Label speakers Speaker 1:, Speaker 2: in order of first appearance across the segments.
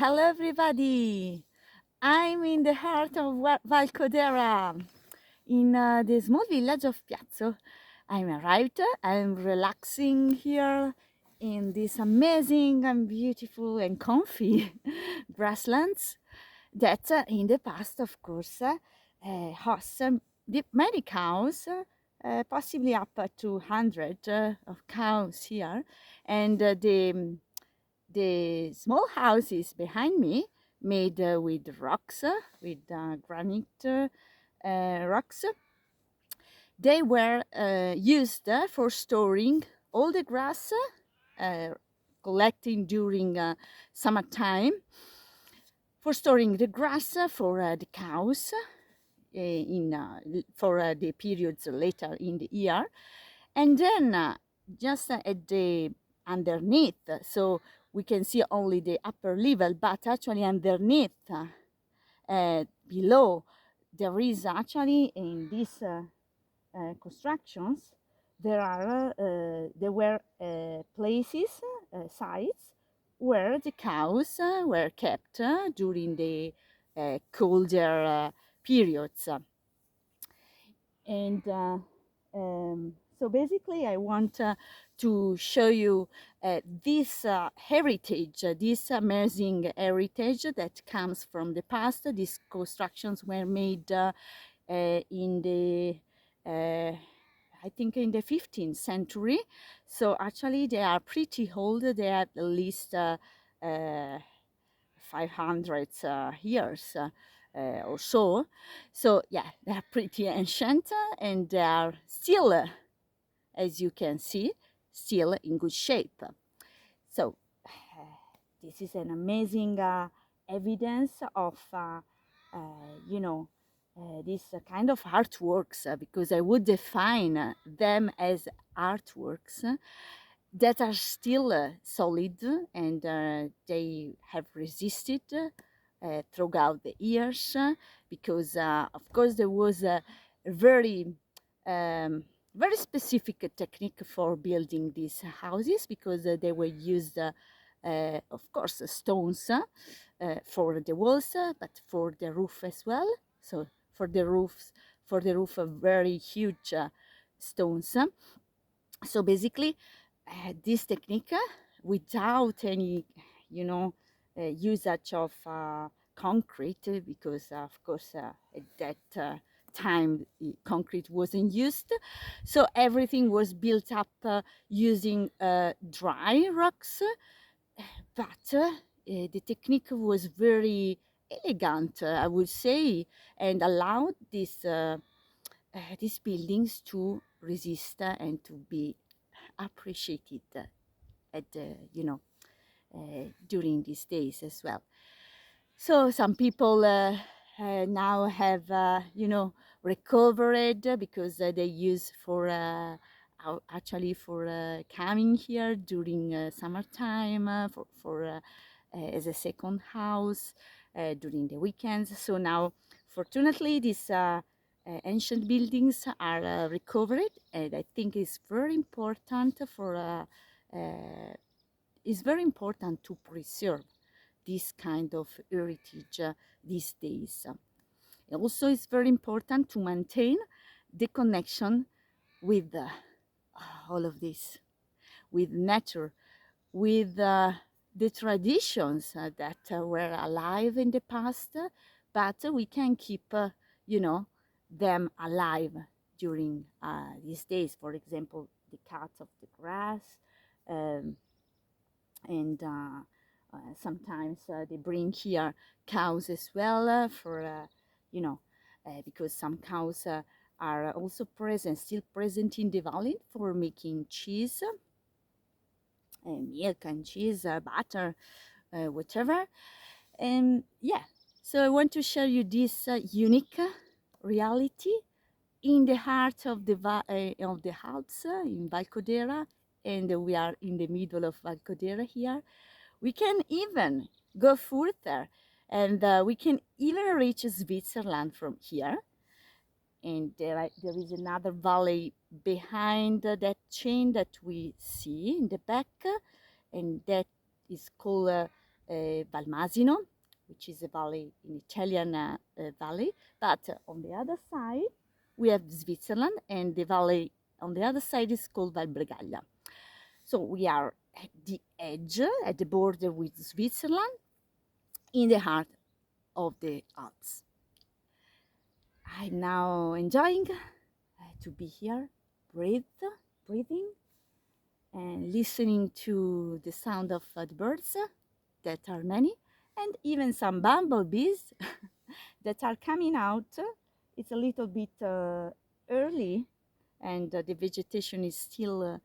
Speaker 1: Hello, everybody. I'm in the heart of Valcodera, in the small village of Piazzo. I'm arrived. I'm relaxing here in this amazing and beautiful and comfy grasslands that, in the past, of course, hosts many cows. Possibly up to 100 of cows here, and the small houses behind me, made with rocks, with granite rocks, they were used for storing all the grass collecting during summertime, for storing the grass for the cows for the periods later in the year. And then just at the underneath, so we can see only the upper level, but actually underneath, below, there is actually in these constructions, there were places, sites where the cows were kept during the colder periods. And so basically, I want to show you this heritage, this amazing heritage that comes from the past. These constructions were made in the, I think, in the 15th century. So actually, they are pretty old. They are at least 500 years or so. So yeah, they are pretty ancient, and they are still, as you can see, still in good shape. So this is an amazing evidence of, you know, this kind of artworks, because I would define them as artworks that are still solid, and they have resisted throughout the years, because of course there was a very very specific technique for building these houses, because they were used of course stones for the walls, but for the roof as well. So for the roof, very huge stones. So basically, this technique, without any, usage of concrete, because of course at that time concrete wasn't used, so everything was built up using dry rocks. But the technique was very elegant, I would say, and allowed these buildings to resist and to be appreciated at the, during these days as well. So some people now have, recovered, because they use for actually for coming here during summertime, as a second house during the weekends. So now, fortunately, these ancient buildings are recovered, and I think it's very important it's very important to preserve this kind of heritage these days. Also, it's very important to maintain the connection with all of this, with nature, with the traditions that were alive in the past, but we can keep, them alive during these days. For example, the cut of the grass, um, and sometimes they bring here cows as well, for because some cows are also still present in the valley, for making cheese, milk and cheese, butter, whatever. And yeah, so I want to show you this unique reality in the heart of the Alps, in Valcodera, and we are in the middle of Valcodera here. We can even go further, and we can even reach Switzerland from here. And there is another valley behind that chain that we see in the back, and that is called Valmasino, which is a valley in Italian valley. But on the other side, we have Switzerland, and the valley on the other side is called Valbregaglia. So we are at the edge, at the border with Switzerland, in the heart of the Alps. I'm now enjoying to be here, breathing, and listening to the sound of the birds that are many, and even some bumblebees that are coming out. It's a little bit early, and the vegetation is still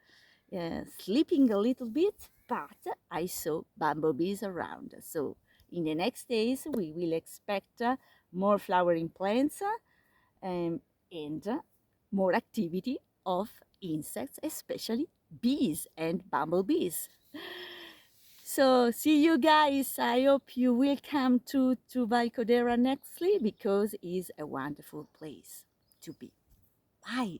Speaker 1: sleeping a little bit, but I saw bumblebees around. So in the next days, we will expect more flowering plants and more activity of insects, especially bees and bumblebees. So see you guys. I hope you will come to Valcodera nextly, because it's a wonderful place to be. Bye.